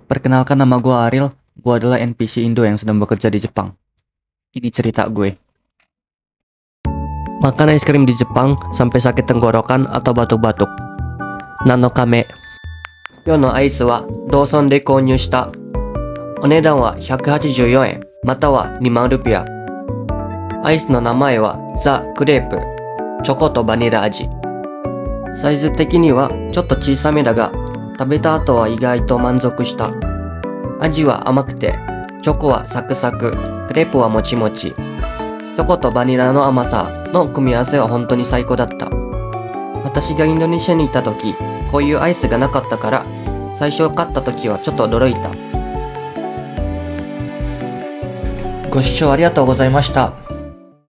Perkenalkan, nama gue Ariel. Gue adalah NPC Indo yang sedang bekerja di Jepang. Ini cerita gue. Makan es krim di Jepang sampai sakit tenggorokan atau batuk-batuk. Nanokame. 今日のアイスはローソンで購入した。お値段は184円または2万ルピア。アイスの名前はザ・クレープ。チョコとバニラ味。サイズ的にはちょっと小さめだが、食べた後は意外と満足した。味は甘くて、チョコはサクサク、クレープはもちもち。チョコとバニラの甘さの組み合わせは本当に最高だった。私がインドネシアにいた時、こういうアイスがなかったから、最初買った時はちょっと驚いた。ご視聴ありがとうございました。